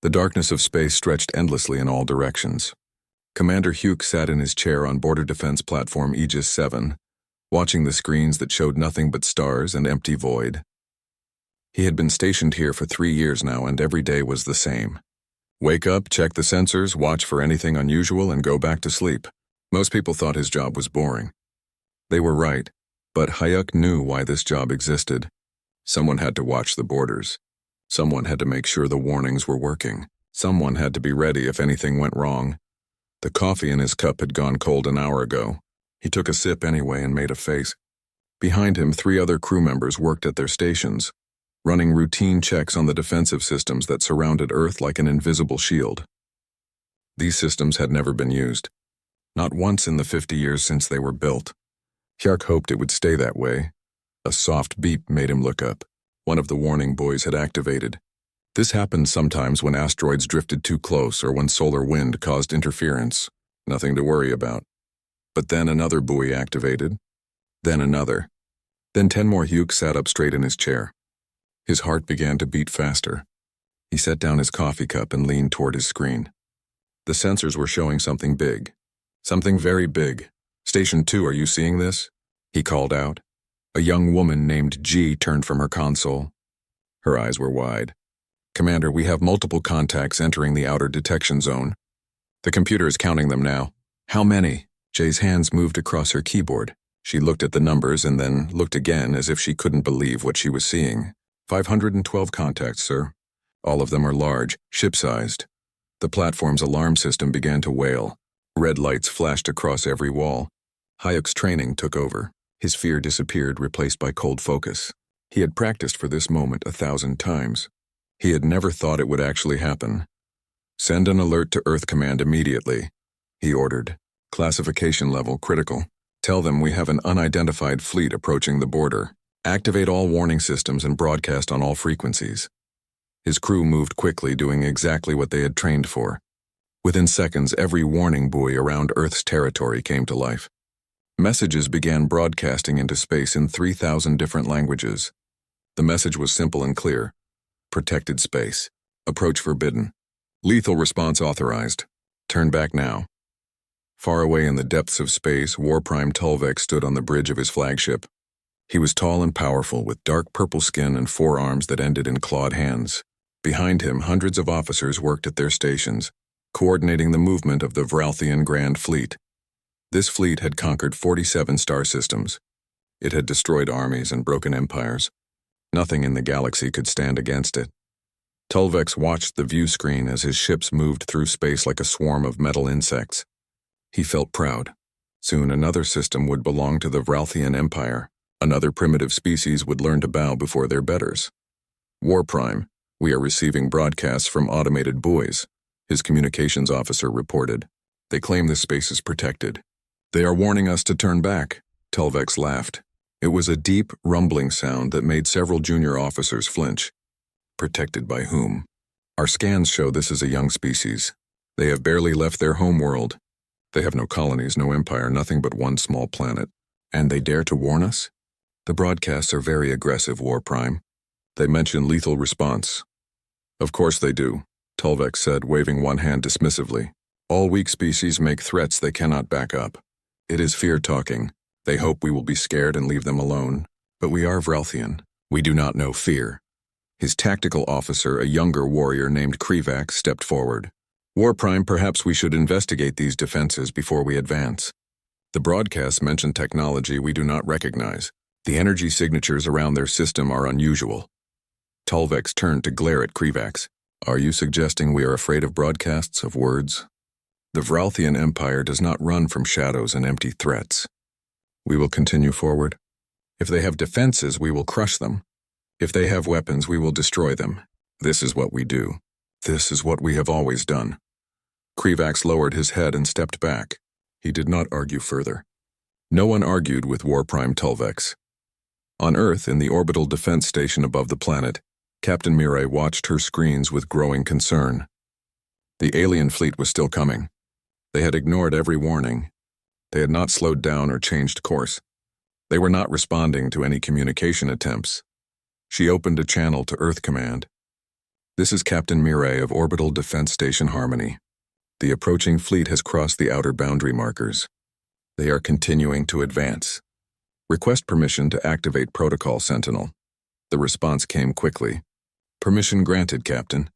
The darkness of space stretched endlessly in all directions. Commander Hugh sat in his chair on Border Defense Platform Aegis 7, watching the screens that showed nothing but stars and empty void. He had been stationed here for 3 years now, and every day was the same. Wake up, check the sensors, watch for anything unusual, and go back to sleep. Most people thought his job was boring. They were right, but Hayek knew why this job existed. Someone had to watch the borders. Someone had to make sure the warnings were working. Someone had to be ready if anything went wrong. The coffee in his cup had gone cold an hour ago. He took a sip anyway and made a face. Behind him, 3 other crew members worked at their stations, running routine checks on the defensive systems that surrounded Earth like an invisible shield. These systems had never been used. Not once in the 50 years since they were built. Hjark hoped it would stay that way. A soft beep made him look up. One of the warning buoys had activated. This happened sometimes when asteroids drifted too close or when solar wind caused interference. Nothing to worry about. But then another buoy activated. Then another. Then 10 more. Hugh sat up straight in his chair. His heart began to beat faster. He set down his coffee cup and leaned toward his screen. The sensors were showing something big. Something very big. Station 2, are you seeing this? He called out. A young woman named G turned from her console. Her eyes were wide. Commander, we have multiple contacts entering the outer detection zone. The computer is counting them now. How many? J's hands moved across her keyboard. She looked at the numbers and then looked again as if she couldn't believe what she was seeing. 512 contacts, sir. All of them are large, ship-sized. The platform's alarm system began to wail. Red lights flashed across every wall. Hayek's training took over. His fear disappeared, replaced by cold focus. He had practiced for this moment 1,000 times. He had never thought it would actually happen. Send an alert to Earth Command immediately, he ordered. Classification level critical. Tell them we have an unidentified fleet approaching the border. Activate all warning systems and broadcast on all frequencies. His crew moved quickly, doing exactly what they had trained for. Within seconds, every warning buoy around Earth's territory came to life. Messages began broadcasting into space in 3,000 different languages. The message was simple and clear. Protected space. Approach forbidden. Lethal response authorized. Turn back now. Far away in the depths of space, Warprime Tulvek stood on the bridge of his flagship. He was tall and powerful, with dark purple skin and 4 arms that ended in clawed hands. Behind him, hundreds of officers worked at their stations, coordinating the movement of the Vralthian Grand Fleet. This fleet had conquered 47 star systems. It had destroyed armies and broken empires. Nothing in the galaxy could stand against it. Tulvex watched the view screen as his ships moved through space like a swarm of metal insects. He felt proud. Soon another system would belong to the Vralthian Empire. Another primitive species would learn to bow before their betters. Warprime, we are receiving broadcasts from automated buoys, his communications officer reported. They claim this space is protected. They are warning us to turn back, Tulvex laughed. It was a deep, rumbling sound that made several junior officers flinch. Protected by whom? Our scans show this is a young species. They have barely left their home world. They have no colonies, no empire, nothing but one small planet. And they dare to warn us? The broadcasts are very aggressive, Warprime. They mention lethal response. Of course they do, Tulvex said, waving one hand dismissively. All weak species make threats they cannot back up. It is fear talking. They hope we will be scared and leave them alone. But we are Vralthian. We do not know fear. His tactical officer, a younger warrior named Krivax, stepped forward. Warprime, perhaps we should investigate these defenses before we advance. The broadcasts mention technology we do not recognize. The energy signatures around their system are unusual. Tulvex turned to glare at Krivax. Are you suggesting we are afraid of broadcasts, of words? The Vralthian Empire does not run from shadows and empty threats. We will continue forward. If they have defenses, we will crush them. If they have weapons, we will destroy them. This is what we do. This is what we have always done. Krivax lowered his head and stepped back. He did not argue further. No one argued with Warprime Tulvex. On Earth, in the orbital defense station above the planet, Captain Mirai watched her screens with growing concern. The alien fleet was still coming. They had ignored every warning. They had not slowed down or changed course. They were not responding to any communication attempts. She opened a channel to Earth Command. This is Captain Mirai of Orbital Defense Station Harmony. The approaching fleet has crossed the outer boundary markers. They are continuing to advance. Request permission to activate Protocol Sentinel. The response came quickly. Permission granted, Captain.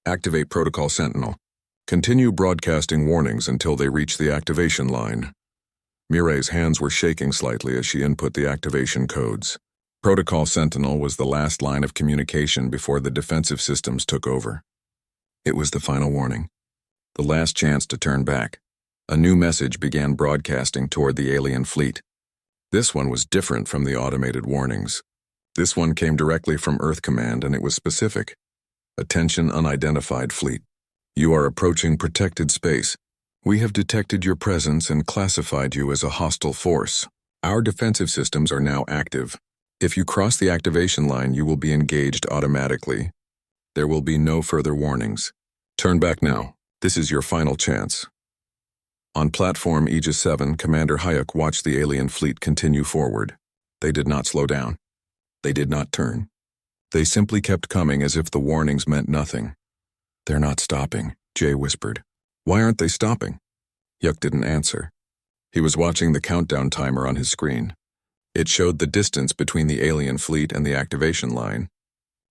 Activate Protocol Sentinel. Continue broadcasting warnings until they reach the activation line. Mirai's hands were shaking slightly as she input the activation codes. Protocol Sentinel was the last line of communication before the defensive systems took over. It was the final warning. The last chance to turn back. A new message began broadcasting toward the alien fleet. This one was different from the automated warnings. This one came directly from Earth Command, and it was specific. Attention, unidentified fleet. You are approaching protected space. We have detected your presence and classified you as a hostile force. Our defensive systems are now active. If you cross the activation line, you will be engaged automatically. There will be no further warnings. Turn back now. This is your final chance. On platform Aegis 7, Commander Hayek watched the alien fleet continue forward. They did not slow down. They did not turn. They simply kept coming as if the warnings meant nothing. They're not stopping, Jay whispered. Why aren't they stopping? Yuk didn't answer. He was watching the countdown timer on his screen. It showed the distance between the alien fleet and the activation line.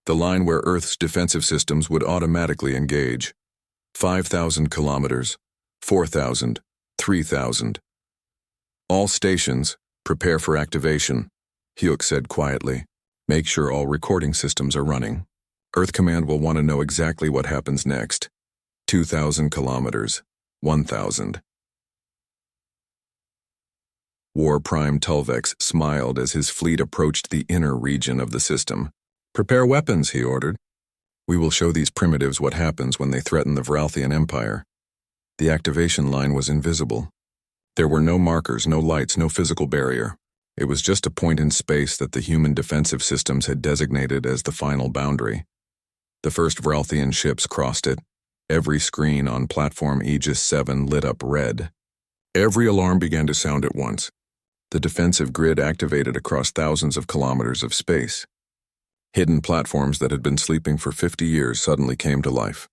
The line where Earth's defensive systems would automatically engage. 5,000 kilometers, 4,000, 3,000. All stations, prepare for activation, Hyuk said quietly. Make sure all recording systems are running. Earth Command will want to know exactly what happens next. 2,000 kilometers, 1,000. War Prime Tulvex smiled as his fleet approached the inner region of the system. Prepare weapons, he ordered. We will show these primitives what happens when they threaten the Vralthian Empire. The activation line was invisible. There were no markers, no lights, no physical barrier. It was just a point in space that the human defensive systems had designated as the final boundary. The first Vralthian ships crossed it. Every screen on platform Aegis 7 lit up red. Every alarm began to sound at once. The defensive grid activated across thousands of kilometers of space. Hidden platforms that had been sleeping for 50 years suddenly came to life.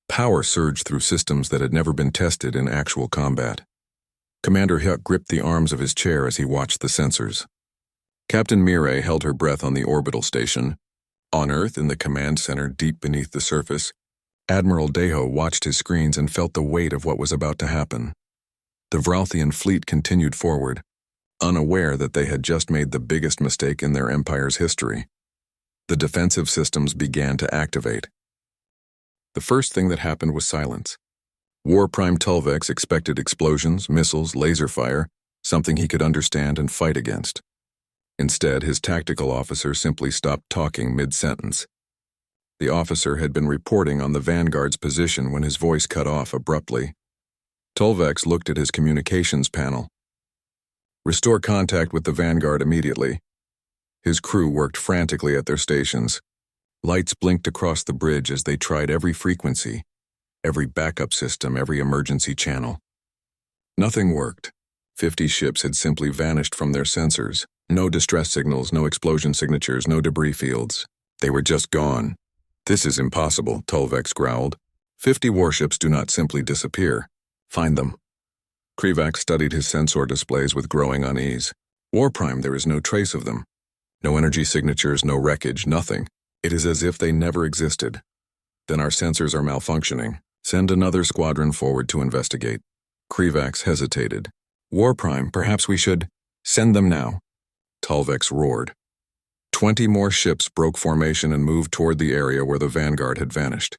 Power surged through systems that had never been tested in actual combat. Commander Hyuk gripped the arms of his chair as he watched the sensors. Captain Mirai held her breath on the orbital station. On Earth, in the command center deep beneath the surface, Admiral Deho watched his screens and felt the weight of what was about to happen. The Vralthian fleet continued forward, unaware that they had just made the biggest mistake in their empire's history. The defensive systems began to activate. The first thing that happened was silence. War Prime Tulvex expected explosions, missiles, laser fire, something he could understand and fight against. Instead, his tactical officer simply stopped talking mid-sentence. The officer had been reporting on the Vanguard's position when his voice cut off abruptly. Tulvex looked at his communications panel. Restore contact with the Vanguard immediately. His crew worked frantically at their stations. Lights blinked across the bridge as they tried every frequency, every backup system, every emergency channel. Nothing worked. 50 ships had simply vanished from their sensors. No distress signals, no explosion signatures, no debris fields. They were just gone. This is impossible, Tulvex growled. 50 warships do not simply disappear. Find them. Krivak studied his sensor displays with growing unease. War Prime, there is no trace of them. No energy signatures, no wreckage, nothing. It is as if they never existed. Then our sensors are malfunctioning. Send another squadron forward to investigate. Krivax hesitated. War Prime, perhaps we should send them now. Tulvex roared. 20 more ships broke formation and moved toward the area where the Vanguard had vanished.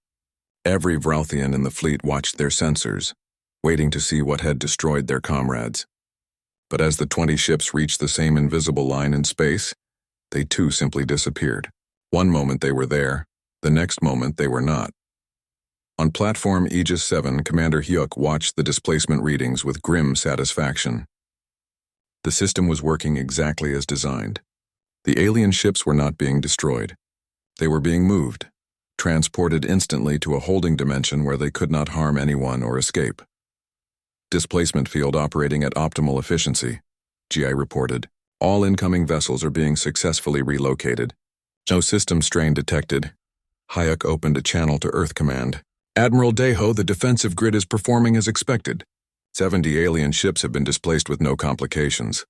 Every Vralthian in the fleet watched their sensors, waiting to see what had destroyed their comrades. But as the 20 ships reached the same invisible line in space, they too simply disappeared. One moment they were there, the next moment they were not. On platform Aegis 7, Commander Hyuk watched the displacement readings with grim satisfaction. The system was working exactly as designed. The alien ships were not being destroyed. They were being moved, transported instantly to a holding dimension where they could not harm anyone or escape. Displacement field operating at optimal efficiency, GI reported. All incoming vessels are being successfully relocated. No system strain detected. Hayek opened a channel to Earth Command. Admiral Deho, the defensive grid is performing as expected. 70 alien ships have been displaced with no complications.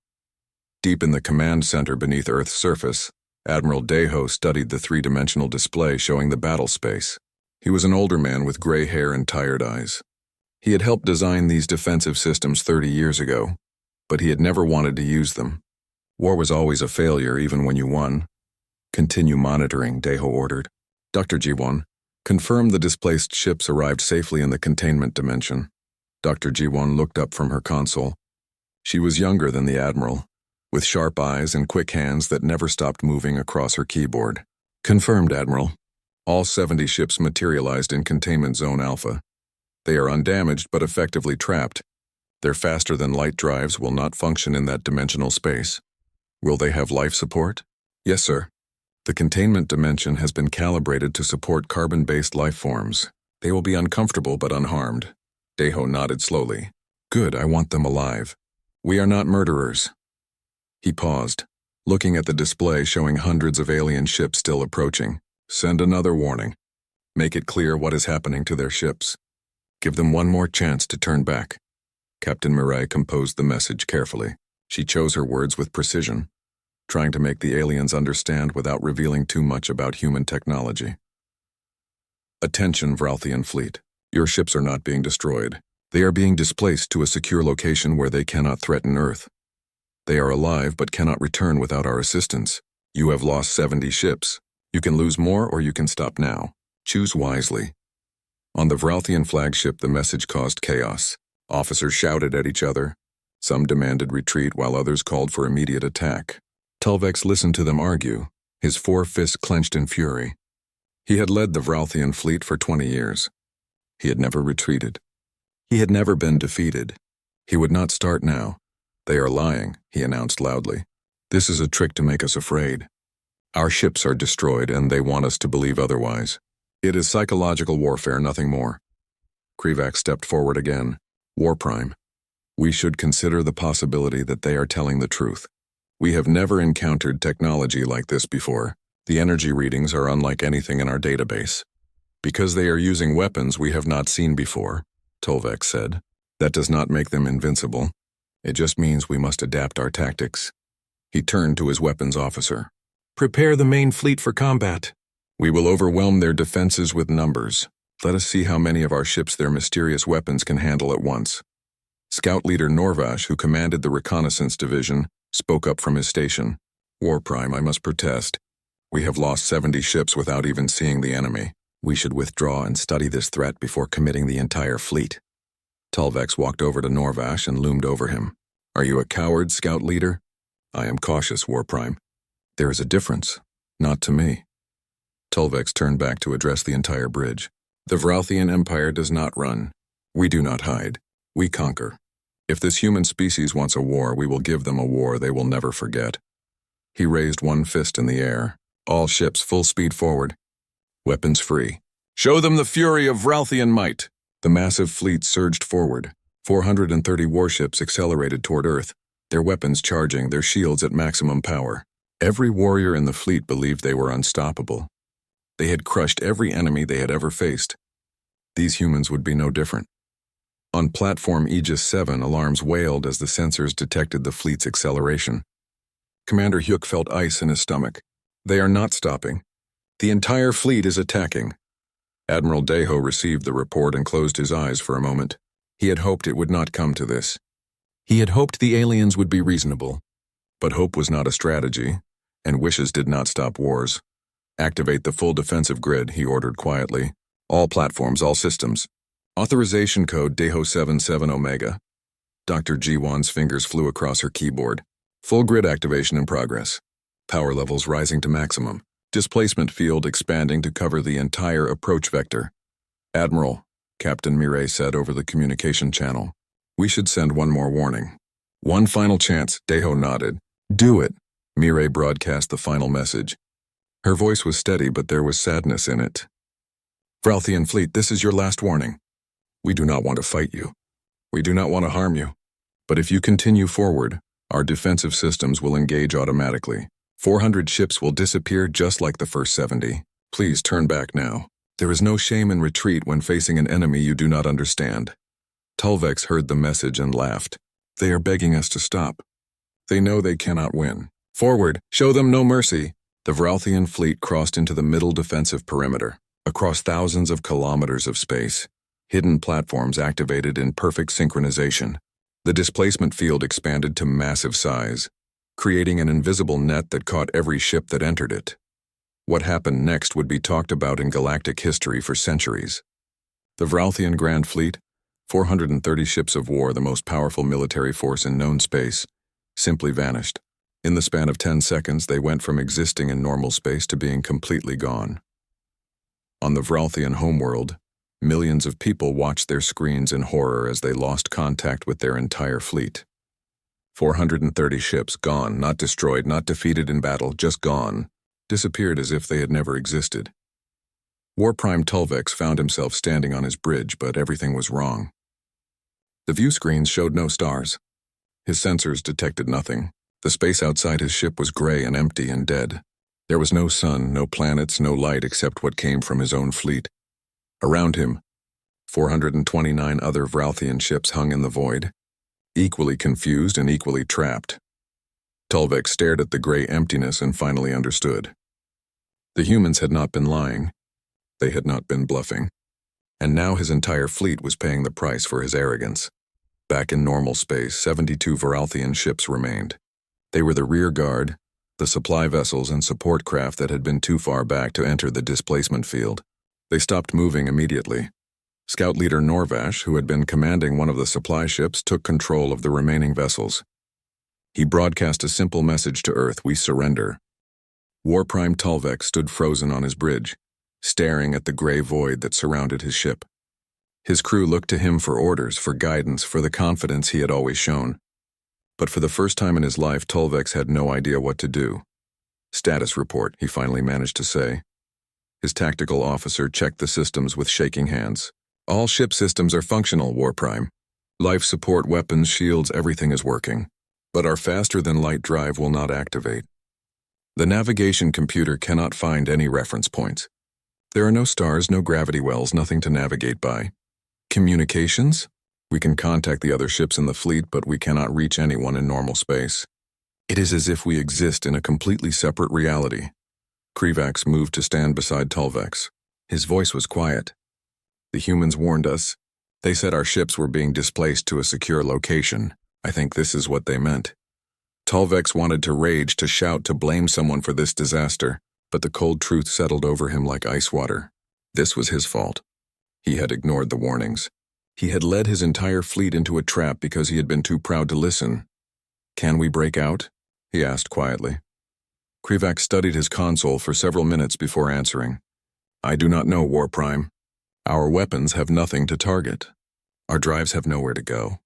Deep in the command center beneath Earth's surface, Admiral Deho studied the three-dimensional display showing the battle space. He was an older man with gray hair and tired eyes. He had helped design these defensive systems 30 years ago, but he had never wanted to use them. War was always a failure, even when you won. Continue monitoring, Deho ordered. Dr. G1, confirm the displaced ships arrived safely in the containment dimension. Dr. G1 looked up from her console. She was younger than the Admiral, with sharp eyes and quick hands that never stopped moving across her keyboard. Confirmed, Admiral. All 70 ships materialized in Containment Zone Alpha. They are undamaged but effectively trapped. Their faster-than-light drives will not function in that dimensional space. Will they have life support? Yes, sir. The containment dimension has been calibrated to support carbon-based life forms. They will be uncomfortable but unharmed. Deho nodded slowly. Good, I want them alive. We are not murderers. He paused, looking at the display showing hundreds of alien ships still approaching. Send another warning. Make it clear what is happening to their ships. Give them one more chance to turn back. Captain Mireille composed the message carefully. She chose her words with precision, trying to make the aliens understand without revealing too much about human technology. Attention, Vralthian fleet. Your ships are not being destroyed. They are being displaced to a secure location where they cannot threaten Earth. They are alive but cannot return without our assistance. You have lost 70 ships. You can lose more or you can stop now. Choose wisely. On the Vralthian flagship, the message caused chaos. Officers shouted at each other. Some demanded retreat while others called for immediate attack. Telvex listened to them argue, his four fists clenched in fury. He had led the Vralthian fleet for 20 years. He had never retreated. He had never been defeated. He would not start now. They are lying, he announced loudly. This is a trick to make us afraid. Our ships are destroyed and they want us to believe otherwise. It is psychological warfare, nothing more. Krivak stepped forward again. War Prime. We should consider the possibility that they are telling the truth. We have never encountered technology like this before. The energy readings are unlike anything in our database. Because they are using weapons we have not seen before, Tolvek said. That does not make them invincible. It just means we must adapt our tactics. He turned to his weapons officer. Prepare the main fleet for combat. We will overwhelm their defenses with numbers. Let us see how many of our ships their mysterious weapons can handle at once. Scout leader Norvash, who commanded the reconnaissance division, spoke up from his station. War Prime, I must protest. We have lost 70 ships without even seeing the enemy. We should withdraw and study this threat before committing the entire fleet. Tulvex walked over to Norvash and loomed over him. Are you a coward, Scout leader? I am cautious, War Prime. There is a difference. Not to me. Tulvex turned back to address the entire bridge. The Vralthian Empire does not run. We do not hide. We conquer. If this human species wants a war, we will give them a war they will never forget. He raised one fist in the air. All ships full speed forward. Weapons free. Show them the fury of Vralthian might. The massive fleet surged forward. 430 warships accelerated toward Earth, their weapons charging, their shields at maximum power. Every warrior in the fleet believed they were unstoppable. They had crushed every enemy they had ever faced. These humans would be no different. On platform Aegis 7, alarms wailed as the sensors detected the fleet's acceleration. Commander Hyuk felt ice in his stomach. They are not stopping. The entire fleet is attacking. Admiral Deho received the report and closed his eyes for a moment. He had hoped it would not come to this. He had hoped the aliens would be reasonable. But hope was not a strategy, and wishes did not stop wars. Activate the full defensive grid, he ordered quietly. All platforms, all systems. Authorization code Deho 77 Omega. Dr. G1's fingers flew across her keyboard. Full grid activation in progress. Power levels rising to maximum. Displacement field expanding to cover the entire approach vector. Admiral, Captain Mireille said over the communication channel. We should send one more warning. One final chance, Deho nodded. Do it. Mireille broadcast the final message. Her voice was steady, but there was sadness in it. Vralthian fleet, this is your last warning. We do not want to fight you. We do not want to harm you. But if you continue forward, our defensive systems will engage automatically. 400 ships will disappear just like the first 70. Please turn back now. There is no shame in retreat when facing an enemy you do not understand. Tulvex heard the message and laughed. They are begging us to stop. They know they cannot win. Forward, show them no mercy. The Vralthian fleet crossed into the middle defensive perimeter, across thousands of kilometers of space. Hidden platforms activated in perfect synchronization. The displacement field expanded to massive size, creating an invisible net that caught every ship that entered it. What happened next would be talked about in galactic history for centuries. The Vralthian Grand Fleet, 430 ships of war, the most powerful military force in known space, simply vanished. In the span of 10 seconds, they went from existing in normal space to being completely gone. On the Vralthian homeworld, millions of people watched their screens in horror as they lost contact with their entire fleet. 430 ships gone, not destroyed, not defeated in battle, just gone, disappeared as if they had never existed. War Prime Tulvex found himself standing on his bridge, but everything was wrong. The view screens showed no stars. His sensors detected nothing. The space outside his ship was gray and empty and dead. There was no sun, no planets, no light except what came from his own fleet. Around him, 429 other Vralthian ships hung in the void, equally confused and equally trapped. Tulvex stared at the gray emptiness and finally understood. The humans had not been lying. They had not been bluffing. And now his entire fleet was paying the price for his arrogance. Back in normal space, 72 Vralthian ships remained. They were the rear guard, the supply vessels and support craft that had been too far back to enter the displacement field. They stopped moving immediately. Scout leader Norvash, who had been commanding one of the supply ships, took control of the remaining vessels. He broadcast a simple message to Earth: we surrender. War Prime Tulvex stood frozen on his bridge, staring at the gray void that surrounded his ship. His crew looked to him for orders, for guidance, for the confidence he had always shown. But for the first time in his life, Tulvex had no idea what to do. Status report, he finally managed to say. His tactical officer checked the systems with shaking hands. All ship systems are functional, War Prime. Life support, weapons, shields, everything is working. But our faster-than-light drive will not activate. The navigation computer cannot find any reference points. There are no stars, no gravity wells, nothing to navigate by. Communications? We can contact the other ships in the fleet, but we cannot reach anyone in normal space. It is as if we exist in a completely separate reality. Krivax moved to stand beside Tulvex. His voice was quiet. The humans warned us. They said our ships were being displaced to a secure location. I think this is what they meant. Tulvex wanted to rage, to shout, to blame someone for this disaster, but the cold truth settled over him like ice water. This was his fault. He had ignored the warnings. He had led his entire fleet into a trap because he had been too proud to listen. Can we break out? He asked quietly. Krivax studied his console for several minutes before answering. I do not know, War Prime. Our weapons have nothing to target. Our drives have nowhere to go.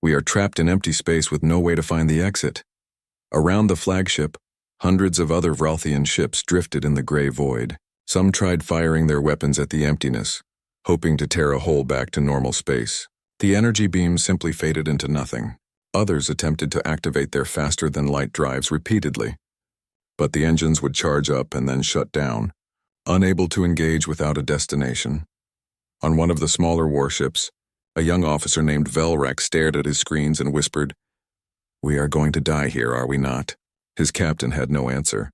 We are trapped in empty space with no way to find the exit. Around the flagship, hundreds of other Vralthian ships drifted in the gray void. Some tried firing their weapons at the emptiness, hoping to tear a hole back to normal space. The energy beams simply faded into nothing. Others attempted to activate their faster-than-light drives repeatedly, but the engines would charge up and then shut down, unable to engage without a destination. On one of the smaller warships, a young officer named Velrek stared at his screens and whispered, "We are going to die here, are we not?" His captain had no answer.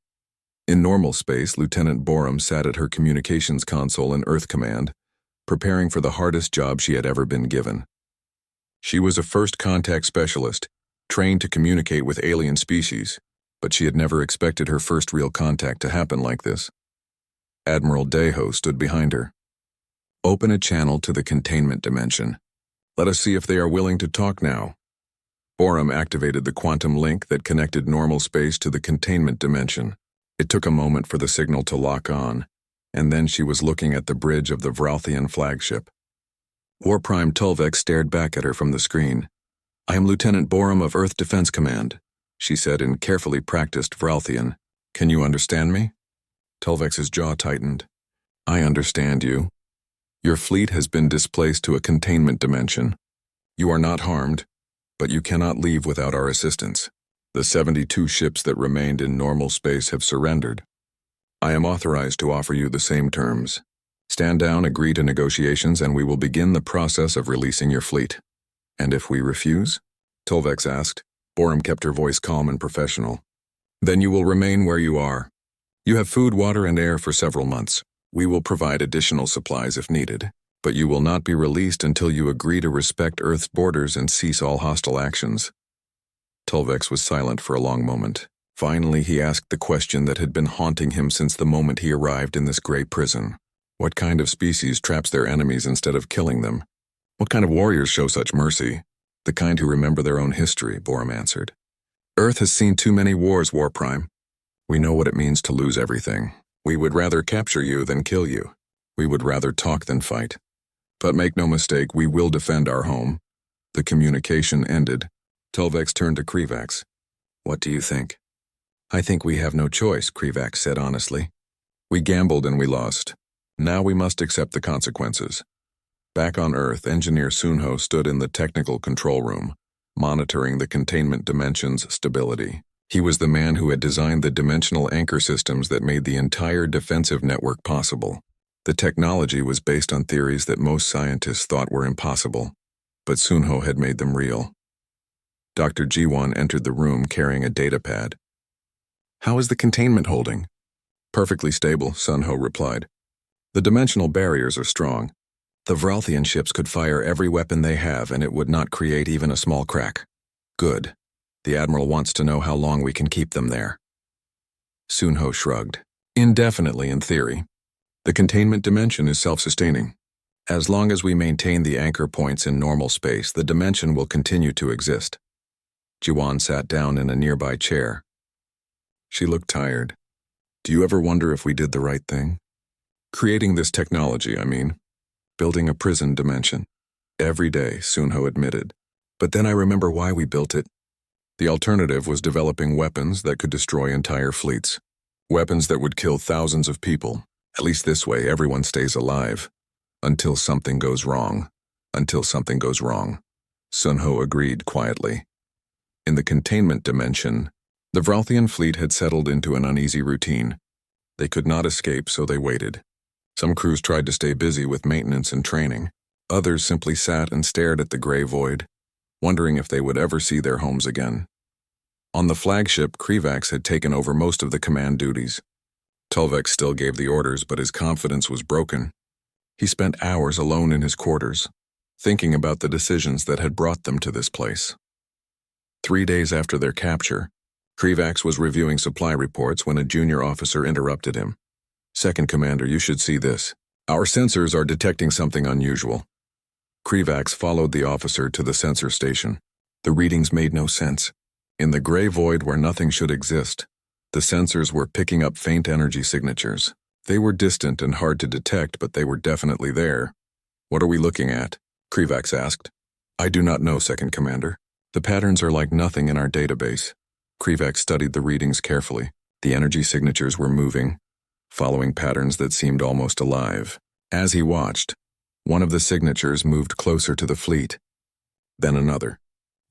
In normal space, Lieutenant Borum sat at her communications console in Earth Command, preparing for the hardest job she had ever been given. She was a first contact specialist, trained to communicate with alien species, but she had never expected her first real contact to happen like this. Admiral Deho stood behind her. Open a channel to the containment dimension. Let us see if they are willing to talk now. Borum activated the quantum link that connected normal space to the containment dimension. It took a moment for the signal to lock on, and then she was looking at the bridge of the Vralthian flagship. War Prime Tulvex stared back at her from the screen. "I am Lieutenant Borum of Earth Defense Command," she said in carefully practiced Vralthian. "Can you understand me?" Tulvex's jaw tightened. "I understand you. Your fleet has been displaced to a containment dimension. You are not harmed, but you cannot leave without our assistance. The 72 ships that remained in normal space have surrendered. I am authorized to offer you the same terms. Stand down, agree to negotiations, and we will begin the process of releasing your fleet. And if we refuse? Tolvex asked. Borum kept her voice calm and professional. Then you will remain where you are. You have food, water, and air for several months. We will provide additional supplies if needed, but you will not be released until you agree to respect Earth's borders and cease all hostile actions. Tolvex was silent for a long moment. Finally, he asked the question that had been haunting him since the moment he arrived in this gray prison. What kind of species traps their enemies instead of killing them? What kind of warriors show such mercy? The kind who remember their own history, Borum answered. Earth has seen too many wars, War Prime. We know what it means to lose everything. We would rather capture you than kill you. We would rather talk than fight. But make no mistake, we will defend our home. The communication ended. Tolvex turned to Krivax. What do you think? I think we have no choice, Krivax said honestly. We gambled and we lost. Now we must accept the consequences. Back on Earth, Engineer Sunho stood in the technical control room, monitoring the containment dimension's stability. He was the man who had designed the dimensional anchor systems that made the entire defensive network possible. The technology was based on theories that most scientists thought were impossible, but Sunho had made them real. Dr. Jiwon entered the room carrying a datapad. How is the containment holding? Perfectly stable, Sunho replied. The dimensional barriers are strong. The Vralthian ships could fire every weapon they have and it would not create even a small crack. Good. The Admiral wants to know how long we can keep them there. Sunho shrugged. Indefinitely in theory. The containment dimension is self-sustaining. As long as we maintain the anchor points in normal space, the dimension will continue to exist. Jiwon sat down in a nearby chair. She looked tired. Do you ever wonder if we did the right thing? Creating this technology, I mean. Building a prison dimension. Every day, Sunho admitted. But then I remember why we built it. The alternative was developing weapons that could destroy entire fleets. Weapons that would kill thousands of people. At least this way, everyone stays alive. Until something goes wrong. Until something goes wrong. Sunho agreed quietly. In the containment dimension, the Vralthian fleet had settled into an uneasy routine. They could not escape, so they waited. Some crews tried to stay busy with maintenance and training. Others simply sat and stared at the gray void, wondering if they would ever see their homes again. On the flagship, Krivax had taken over most of the command duties. Tolvex still gave the orders, but his confidence was broken. He spent hours alone in his quarters, thinking about the decisions that had brought them to this place. 3 days after their capture, Krivax was reviewing supply reports when a junior officer interrupted him. Second Commander, you should see this. Our sensors are detecting something unusual. Krivax followed the officer to the sensor station. The readings made no sense. In the gray void where nothing should exist, the sensors were picking up faint energy signatures. They were distant and hard to detect, but they were definitely there. What are we looking at? Krivax asked. I do not know, Second Commander. The patterns are like nothing in our database. Krivax studied the readings carefully. The energy signatures were moving, following patterns that seemed almost alive. As he watched, one of the signatures moved closer to the fleet. Then another.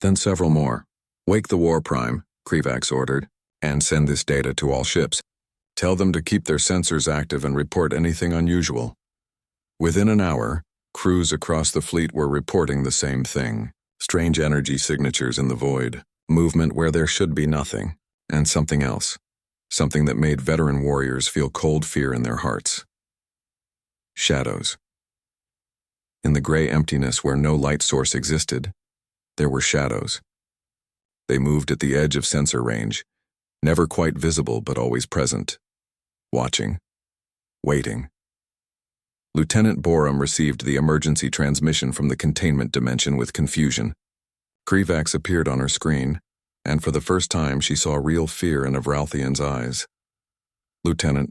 Then several more. Wake the War Prime, Krivax ordered, and send this data to all ships. Tell them to keep their sensors active and report anything unusual. Within an hour, crews across the fleet were reporting the same thing. Strange energy signatures in the void, movement where there should be nothing, and something else. Something that made veteran warriors feel cold fear in their hearts. Shadows. In the gray emptiness where no light source existed, there were shadows. They moved at the edge of sensor range, never quite visible but always present. Watching. Waiting. Lieutenant Borum received the emergency transmission from the containment dimension with confusion. Krivax appeared on her screen, and for the first time she saw real fear in a Vralthian's eyes. Lieutenant,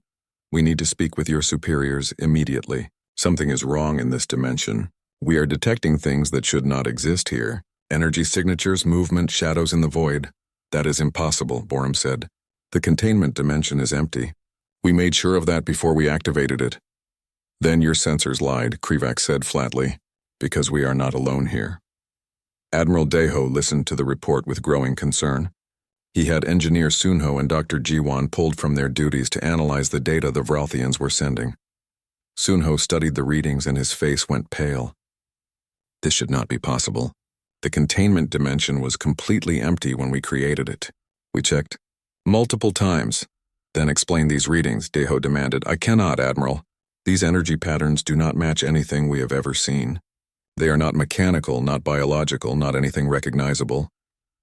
we need to speak with your superiors immediately. Something is wrong in this dimension. We are detecting things that should not exist here. Energy signatures, movement, shadows in the void. That is impossible, Borum said. The containment dimension is empty. We made sure of that before we activated it. Then your sensors lied, Krivax said flatly, because we are not alone here. Admiral Deho listened to the report with growing concern. He had Engineer Sunho and Dr. Jiwon pulled from their duties to analyze the data the Vralthians were sending. Sunho studied the readings and his face went pale. This should not be possible. The containment dimension was completely empty when we created it. We checked multiple times. Then explain these readings, Deho demanded. I cannot, Admiral. These energy patterns do not match anything we have ever seen. They are not mechanical, not biological, not anything recognizable.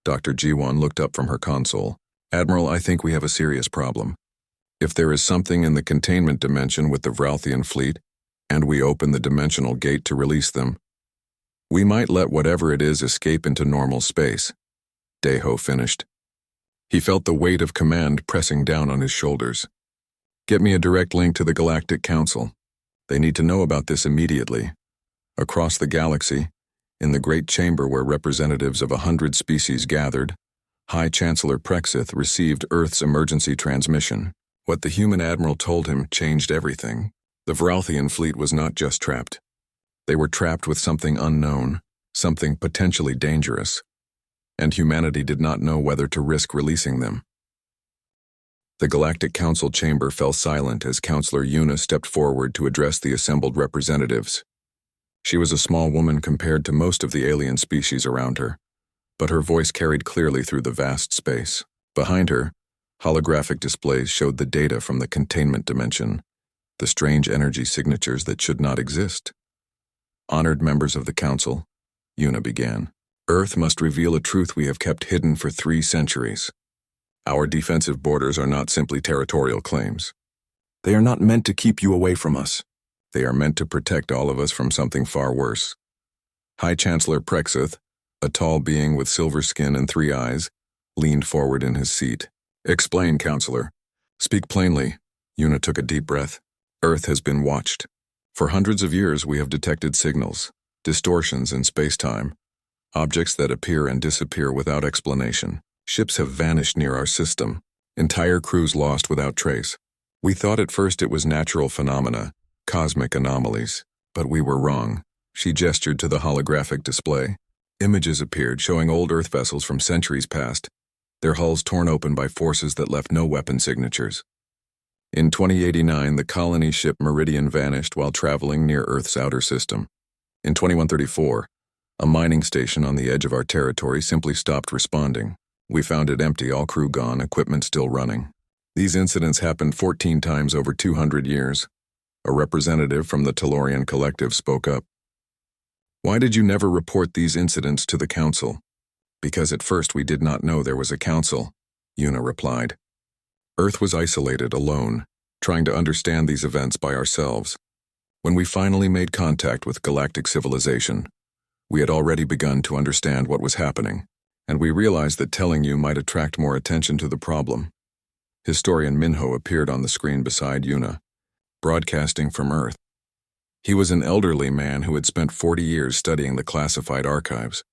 Dr. Jiwon looked up from her console. Admiral, I think we have a serious problem. If there is something in the containment dimension with the Vralthian fleet, and we open the dimensional gate to release them, we might let whatever it is escape into normal space. Deho finished. He felt the weight of command pressing down on his shoulders. Get me a direct link to the Galactic Council. They need to know about this immediately. Across the galaxy, in the great chamber where representatives of 100 species gathered, High Chancellor Prexith received Earth's emergency transmission. What the human admiral told him changed everything. The Vralthian fleet was not just trapped. They were trapped with something unknown, something potentially dangerous, and humanity did not know whether to risk releasing them. The Galactic Council chamber fell silent as Counselor Yuna stepped forward to address the assembled representatives. She was a small woman compared to most of the alien species around her, but her voice carried clearly through the vast space. Behind her, holographic displays showed the data from the containment dimension, the strange energy signatures that should not exist. Honored members of the Council, Yuna began. Earth must reveal a truth we have kept hidden for 3 centuries. Our defensive borders are not simply territorial claims. They are not meant to keep you away from us. They are meant to protect all of us from something far worse. High Chancellor Prexith, a tall being with silver skin and 3 eyes, leaned forward in his seat. Explain, Counselor. Speak plainly. Yuna took a deep breath. Earth has been watched. For hundreds of years we have detected signals, distortions in space-time, objects that appear and disappear without explanation. Ships have vanished near our system, entire crews lost without trace. We thought at first it was natural phenomena, cosmic anomalies, but we were wrong. She gestured to the holographic display. Images appeared showing old Earth vessels from centuries past, their hulls torn open by forces that left no weapon signatures. In 2089, the colony ship Meridian vanished while traveling near Earth's outer system. In 2134, a mining station on the edge of our territory simply stopped responding. We found it empty, all crew gone, equipment still running. These incidents happened 14 times over 200 years. A representative from the Tellurian Collective spoke up. Why did you never report these incidents to the Council? Because at first we did not know there was a council, Yuna replied. Earth was isolated, alone, trying to understand these events by ourselves. When we finally made contact with galactic civilization, we had already begun to understand what was happening, and we realized that telling you might attract more attention to the problem. Historian Minho appeared on the screen beside Yuna, broadcasting from Earth. He was an elderly man who had spent 40 years studying the classified archives.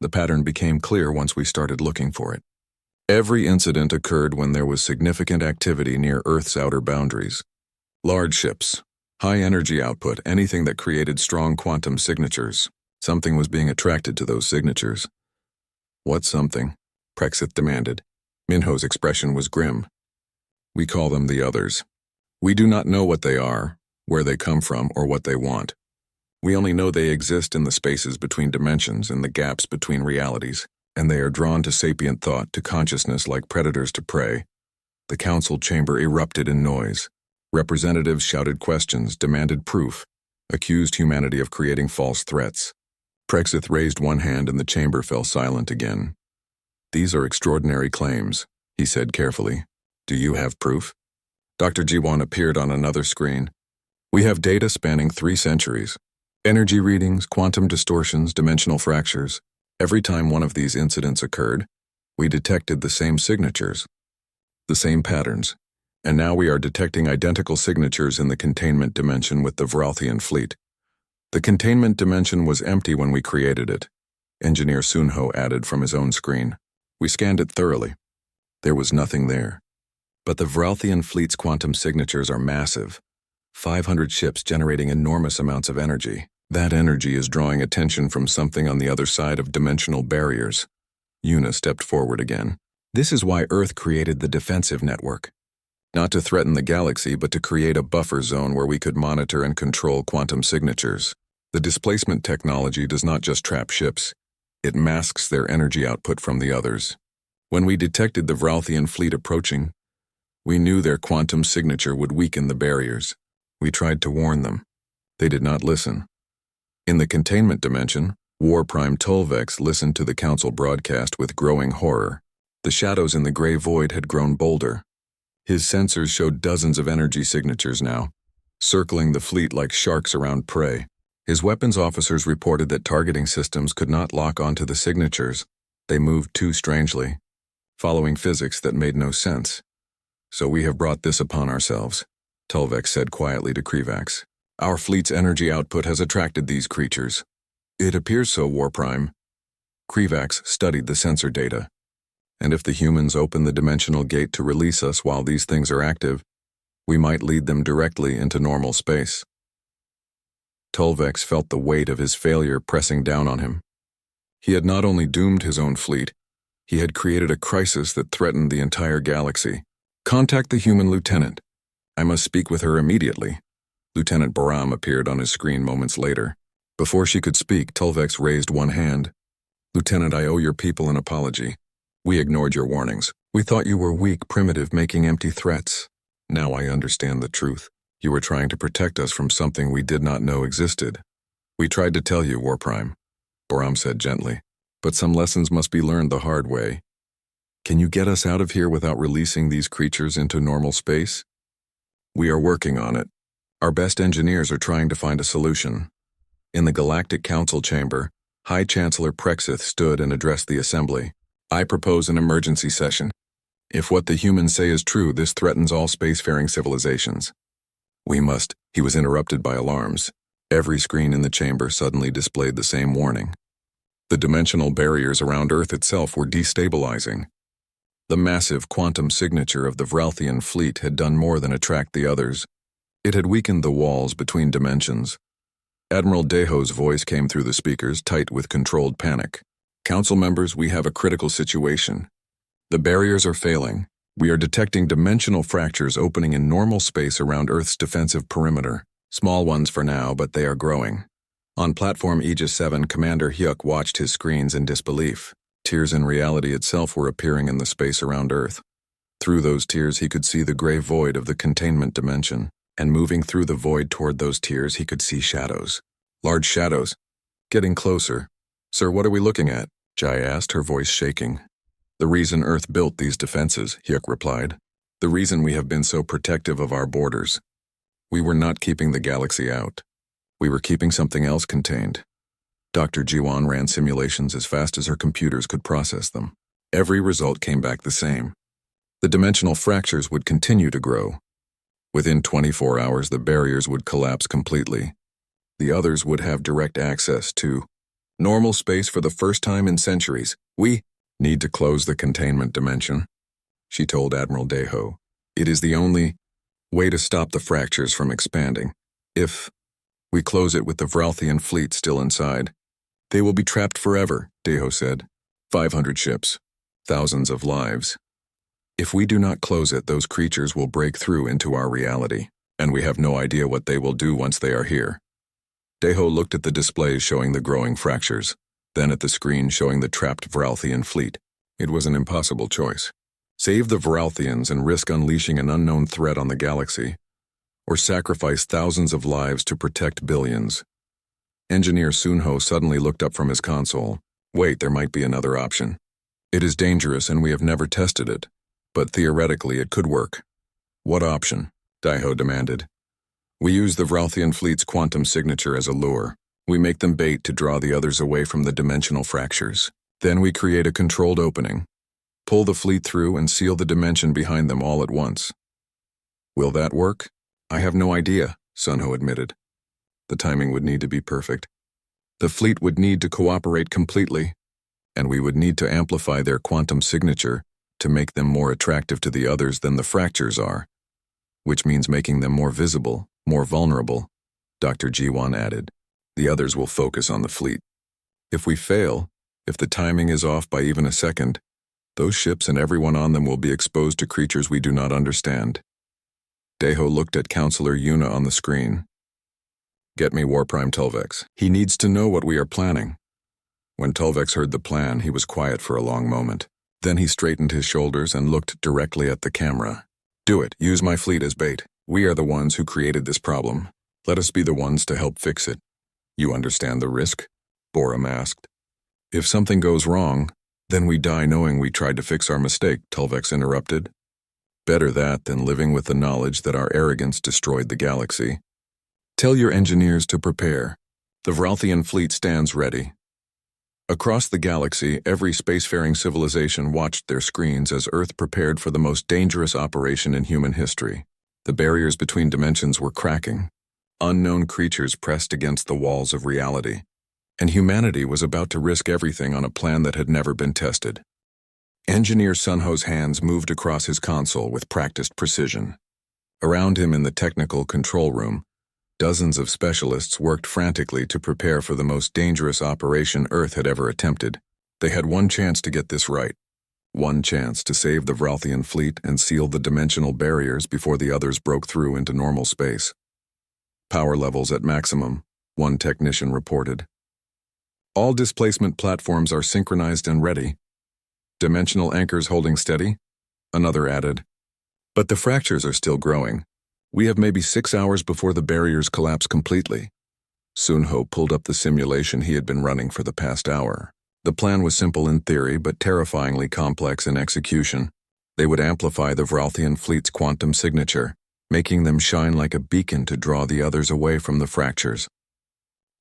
The pattern became clear once we started looking for it. Every incident occurred when there was significant activity near Earth's outer boundaries. Large ships, high energy output, anything that created strong quantum signatures. Something was being attracted to those signatures. What something? Prexith demanded. Minho's expression was grim. We call them the others. We do not know what they are, where they come from, or what they want. We only know they exist in the spaces between dimensions and the gaps between realities, and they are drawn to sapient thought, to consciousness like predators to prey. The council chamber erupted in noise. Representatives shouted questions, demanded proof, accused humanity of creating false threats. Prexith raised one hand and the chamber fell silent again. These are extraordinary claims, he said carefully. Do you have proof? Dr. Jiwon appeared on another screen. We have data spanning 3 centuries. Energy readings, quantum distortions, dimensional fractures. Every time one of these incidents occurred, we detected the same signatures, the same patterns, and now we are detecting identical signatures in the containment dimension with the Vralthian fleet. The containment dimension was empty when we created it, Engineer Sunho added from his own screen. We scanned it thoroughly. There was nothing there. But the Vralthian fleet's quantum signatures are massive, 500 ships generating enormous amounts of energy. That energy is drawing attention from something on the other side of dimensional barriers. Yuna stepped forward again. This is why Earth created the defensive network. Not to threaten the galaxy, but to create a buffer zone where we could monitor and control quantum signatures. The displacement technology does not just trap ships, it masks their energy output from the others. When we detected the Vralthian fleet approaching, we knew their quantum signature would weaken the barriers. We tried to warn them. They did not listen. In the containment dimension, War Prime Tolvex listened to the Council broadcast with growing horror. The shadows in the gray void had grown bolder. His sensors showed dozens of energy signatures now, circling the fleet like sharks around prey. His weapons officers reported that targeting systems could not lock onto the signatures. They moved too strangely, following physics that made no sense. So we have brought this upon ourselves, Tolvex said quietly to Krivax. Our fleet's energy output has attracted these creatures. It appears so, War Prime. Krivax studied the sensor data. And if the humans open the dimensional gate to release us while these things are active, we might lead them directly into normal space. Tolvex felt the weight of his failure pressing down on him. He had not only doomed his own fleet, he had created a crisis that threatened the entire galaxy. Contact the human lieutenant. I must speak with her immediately. Lieutenant Baram appeared on his screen moments later. Before she could speak, Tolvex raised one hand. Lieutenant, I owe your people an apology. We ignored your warnings. We thought you were weak, primitive, making empty threats. Now I understand the truth. You were trying to protect us from something we did not know existed. We tried to tell you, War Prime, Baram said gently, but some lessons must be learned the hard way. Can you get us out of here without releasing these creatures into normal space? We are working on it. Our best engineers are trying to find a solution. In the Galactic Council chamber, High Chancellor Prexith stood and addressed the assembly. I propose an emergency session. If what the humans say is true, this threatens all spacefaring civilizations. We must. He was interrupted by alarms. Every screen in the chamber suddenly displayed the same warning. The dimensional barriers around Earth itself were destabilizing. The massive quantum signature of the Vralthian fleet had done more than attract the others. It had weakened the walls between dimensions. Admiral Deho's voice came through the speakers, tight with controlled panic. Council members, we have a critical situation. The barriers are failing. We are detecting dimensional fractures opening in normal space around Earth's defensive perimeter. Small ones for now, but they are growing. On platform Aegis 7, Commander Hyuk watched his screens in disbelief. Tears in reality itself were appearing in the space around Earth. Through those tears he could see the gray void of the containment dimension, and moving through the void toward those tears he could see shadows. Large shadows. Getting closer. Sir, what are we looking at? Jai asked, her voice shaking. The reason Earth built these defenses, Hyuk replied. The reason we have been so protective of our borders. We were not keeping the galaxy out. We were keeping something else contained. Dr. Jiwan ran simulations as fast as her computers could process them. Every result came back the same. The dimensional fractures would continue to grow. Within 24 hours, the barriers would collapse completely. The others would have direct access to normal space for the first time in centuries. We need to close the containment dimension, she told Admiral Deho. It is the only way to stop the fractures from expanding. If we close it with the Vralthian fleet still inside, they will be trapped forever, Deho said. 500 ships, thousands of lives. If we do not close it, those creatures will break through into our reality, and we have no idea what they will do once they are here. Deho looked at the displays showing the growing fractures, then at the screen showing the trapped Vralthian fleet. It was an impossible choice. Save the Vralthians and risk unleashing an unknown threat on the galaxy, or sacrifice thousands of lives to protect billions. Engineer Sunho suddenly looked up from his console. Wait, there might be another option. It is dangerous and we have never tested it, but theoretically it could work. What option? Daiho demanded. We use the Vralthian fleet's quantum signature as a lure. We make them bait to draw the others away from the dimensional fractures. Then we create a controlled opening, pull the fleet through and seal the dimension behind them all at once. Will that work? I have no idea, Sunho admitted. The timing would need to be perfect. The fleet would need to cooperate completely, and we would need to amplify their quantum signature to make them more attractive to the others than the fractures are, which means making them more visible, more vulnerable, Dr. Jiwan added. The others will focus on the fleet. If we fail, if the timing is off by even a second, Those ships and everyone on them will be exposed to creatures we do not understand. Deho looked at Counselor Yuna on the screen. Get me War Prime Telvex. He needs to know what we are planning. When Telvex heard the plan, he was quiet for a long moment. Then he straightened his shoulders and looked directly at the camera. Do it. Use my fleet as bait. We are the ones who created this problem. Let us be the ones to help fix it. You understand the risk? Borum asked. If something goes wrong, then we die knowing we tried to fix our mistake, Telvex interrupted. Better that than living with the knowledge that our arrogance destroyed the galaxy. Tell your engineers to prepare. The Vralthian fleet stands ready. Across the galaxy, every spacefaring civilization watched their screens as Earth prepared for the most dangerous operation in human history. The barriers between dimensions were cracking. Unknown creatures pressed against the walls of reality. And humanity was about to risk everything on a plan that had never been tested. Engineer Sunho's hands moved across his console with practiced precision. Around him in the technical control room, dozens of specialists worked frantically to prepare for the most dangerous operation Earth had ever attempted. They had one chance to get this right. One chance to save the Vralthian fleet and seal the dimensional barriers before the others broke through into normal space. Power levels at maximum, one technician reported. All displacement platforms are synchronized and ready. Dimensional anchors holding steady, another added. But the fractures are still growing. We have maybe 6 hours before the barriers collapse completely. Sunho pulled up the simulation he had been running for the past hour. The plan was simple in theory, but terrifyingly complex in execution. They would amplify the Vralthian fleet's quantum signature, making them shine like a beacon to draw the others away from the fractures.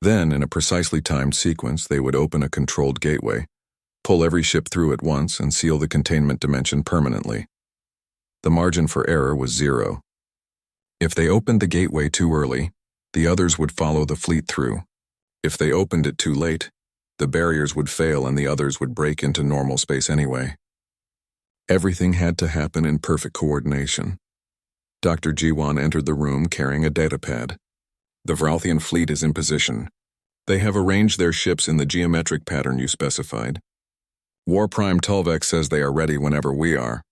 Then, in a precisely timed sequence, they would open a controlled gateway, pull every ship through at once, and seal the containment dimension permanently. The margin for error was 0. If they opened the gateway too early, the others would follow the fleet through. If they opened it too late, the barriers would fail and the others would break into normal space anyway. Everything had to happen in perfect coordination. Dr. Jiwan entered the room carrying a datapad. The Vralthian fleet is in position. They have arranged their ships in the geometric pattern you specified. War Prime Telvex says they are ready whenever we are.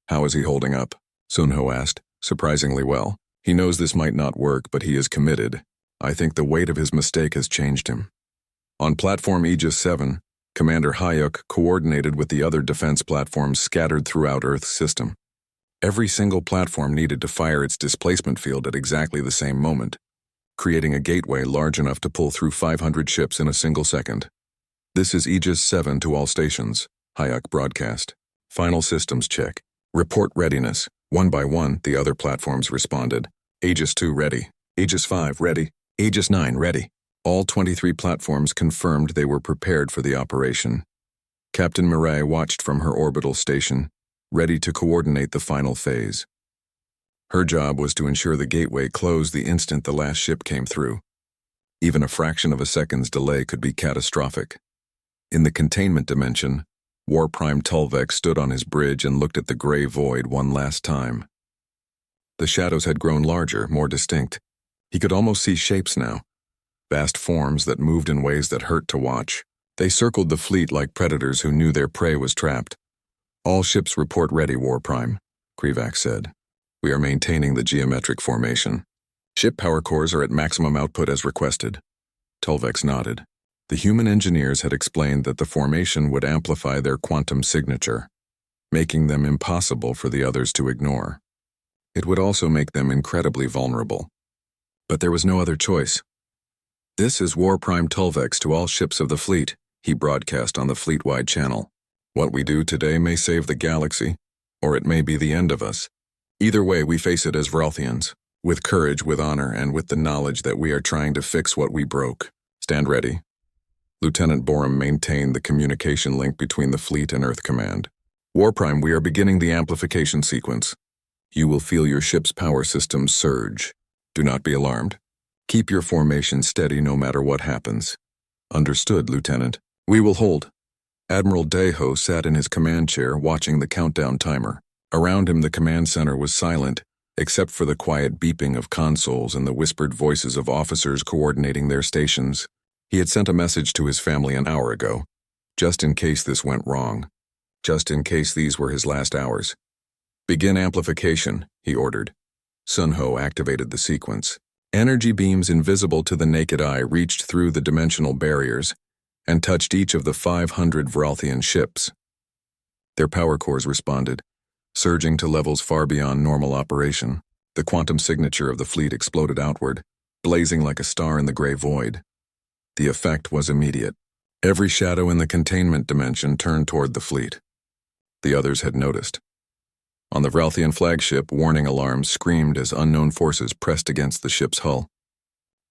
How is he holding up? Sunho asked. Surprisingly well. He knows this might not work, but he is committed. I think the weight of his mistake has changed him. On Platform Aegis 7, Commander Hayuk coordinated with the other defense platforms scattered throughout Earth's system. Every single platform needed to fire its displacement field at exactly the same moment, creating a gateway large enough to pull through 500 ships in a single second. This is Aegis 7 to all stations, Hayuk broadcast. Final systems check. Report readiness. One by one, the other platforms responded. Aegis 2 ready. Aegis 5 ready. Aegis 9 ready. All 23 platforms confirmed they were prepared for the operation. Captain Mireille watched from her orbital station, ready to coordinate the final phase. Her job was to ensure the gateway closed the instant the last ship came through. Even a fraction of a second's delay could be catastrophic. In the containment dimension, War Prime Telvex stood on his bridge and looked at the gray void one last time. The shadows had grown larger, more distinct. He could almost see shapes now. Vast forms that moved in ways that hurt to watch. They circled the fleet like predators who knew their prey was trapped. All ships report ready, War Prime, Krivak said. We are maintaining the geometric formation. Ship power cores are at maximum output as requested. Telvex nodded. The human engineers had explained that the formation would amplify their quantum signature, making them impossible for the others to ignore. It would also make them incredibly vulnerable. But there was no other choice. This is War Prime Telvex to all ships of the fleet, he broadcast on the fleet-wide channel. What we do today may save the galaxy, or it may be the end of us. Either way, we face it as Vralthians, with courage, with honor, and with the knowledge that we are trying to fix what we broke. Stand ready. Lieutenant Borum maintained the communication link between the fleet and Earth Command. War Prime, we are beginning the amplification sequence. You will feel your ship's power systems surge. Do not be alarmed. Keep your formation steady no matter what happens. Understood, Lieutenant. We will hold. Admiral Deho sat in his command chair watching the countdown timer. Around him the command center was silent, except for the quiet beeping of consoles and the whispered voices of officers coordinating their stations. He had sent a message to his family an hour ago, just in case this went wrong. just in case these were his last hours. "Begin amplification," he ordered. Sun-Ho activated the sequence. Energy beams invisible to the naked eye reached through the dimensional barriers and touched each of the 500 Vralthian ships. Their power cores responded, surging to levels far beyond normal operation. The quantum signature of the fleet exploded outward, blazing like a star in the gray void. The effect was immediate. Every shadow in the containment dimension turned toward the fleet. The others had noticed. On the Vralthian flagship, warning alarms screamed as unknown forces pressed against the ship's hull.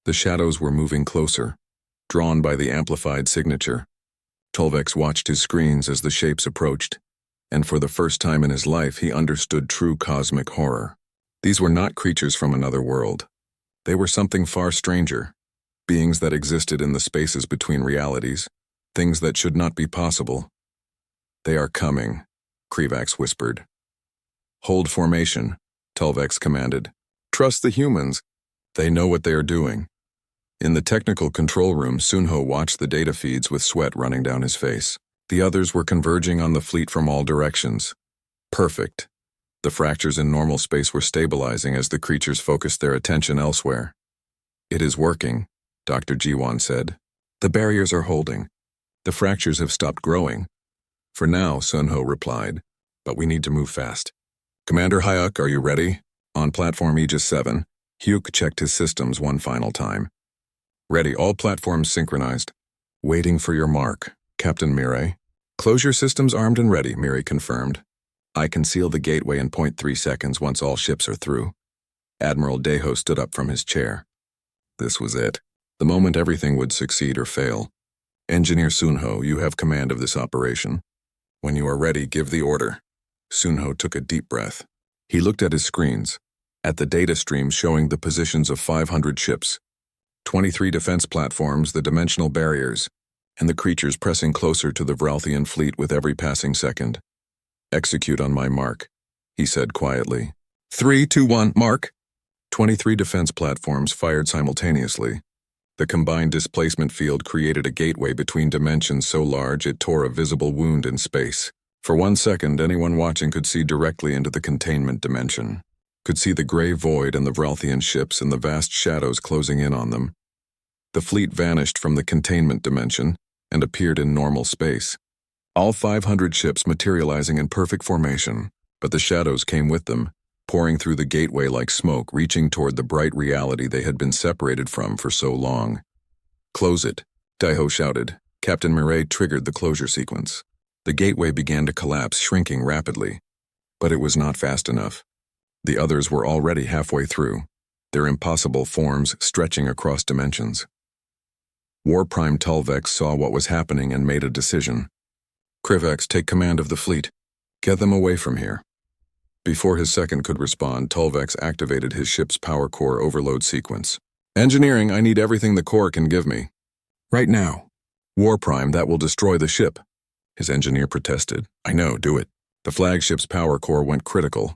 The shadows were moving closer, drawn by the amplified signature. Tolvex watched his screens as the shapes approached, and for the first time in his life he understood true cosmic horror. These were not creatures from another world. They were something far stranger, beings that existed in the spaces between realities, things that should not be possible. "They are coming," Krivax whispered. "Hold formation," Tolvex commanded. "Trust the humans. They know what they are doing." In the technical control room, Sun-Ho watched the data feeds with sweat running down his face. The others were converging on the fleet from all directions. Perfect. The fractures in normal space were stabilizing as the creatures focused their attention elsewhere. "It is working," Dr. Jiwan said. "The barriers are holding. The fractures have stopped growing." "For now," Sun-Ho replied, "but we need to move fast." "Commander Hyuk, are you ready?" On platform Aegis 7, Hyuk checked his systems one final time. "Ready, all platforms synchronized." "Waiting for your mark, Captain Mirai." "Closure systems armed and ready," Mirai confirmed. "I can seal the gateway in 0.3 seconds once all ships are through." Admiral Deho stood up from his chair. This was it. The moment everything would succeed or fail. "Engineer Sun-Ho, you have command of this operation. When you are ready, give the order." Sun-Ho took a deep breath. He looked at his screens, at the data streams showing the positions of 500 ships, 23 defense platforms, the dimensional barriers, and the creatures pressing closer to the Vralthian fleet with every passing second. "Execute on my mark," he said quietly. 3, 2, 1, mark! 23 defense platforms fired simultaneously. The combined displacement field created a gateway between dimensions so large it tore a visible wound in space. For 1 second, anyone watching could see directly into the containment dimension, could see the gray void and the Vralthian ships and the vast shadows closing in on them. The fleet vanished from the containment dimension and appeared in normal space. All 500 ships materializing in perfect formation, but the shadows came with them, pouring through the gateway like smoke, reaching toward the bright reality they had been separated from for so long. "Close it," Daiho shouted. Captain Mirai triggered the closure sequence. The gateway began to collapse, shrinking rapidly. But it was not fast enough. The others were already halfway through, their impossible forms stretching across dimensions. War Prime Tolvex saw what was happening and made a decision. "Krivax, take command of the fleet. Get them away from here." Before his second could respond, Tolvex activated his ship's power core overload sequence. "Engineering, I need everything the core can give me. Right now." "War Prime, that will destroy the ship." His engineer protested. "I know, do it." The flagship's power core went critical,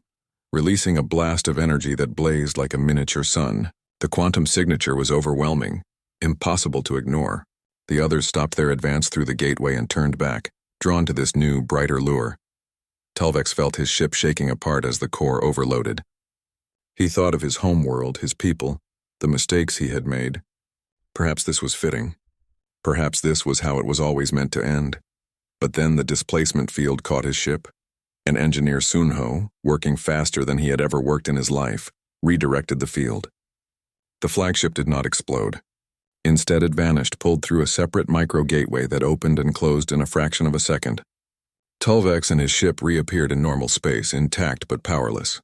releasing a blast of energy that blazed like a miniature sun. The quantum signature was overwhelming, impossible to ignore. The others stopped their advance through the gateway and turned back, drawn to this new, brighter lure. Tolvex felt his ship shaking apart as the core overloaded. He thought of his homeworld, his people, the mistakes he had made. Perhaps this was fitting. Perhaps this was how it was always meant to end. But then the displacement field caught his ship, and engineer Sun-Ho, working faster than he had ever worked in his life, redirected the field. The flagship did not explode. Instead, it vanished, pulled through a separate micro-gateway that opened and closed in a fraction of a second. Tolvex and his ship reappeared in normal space, intact but powerless.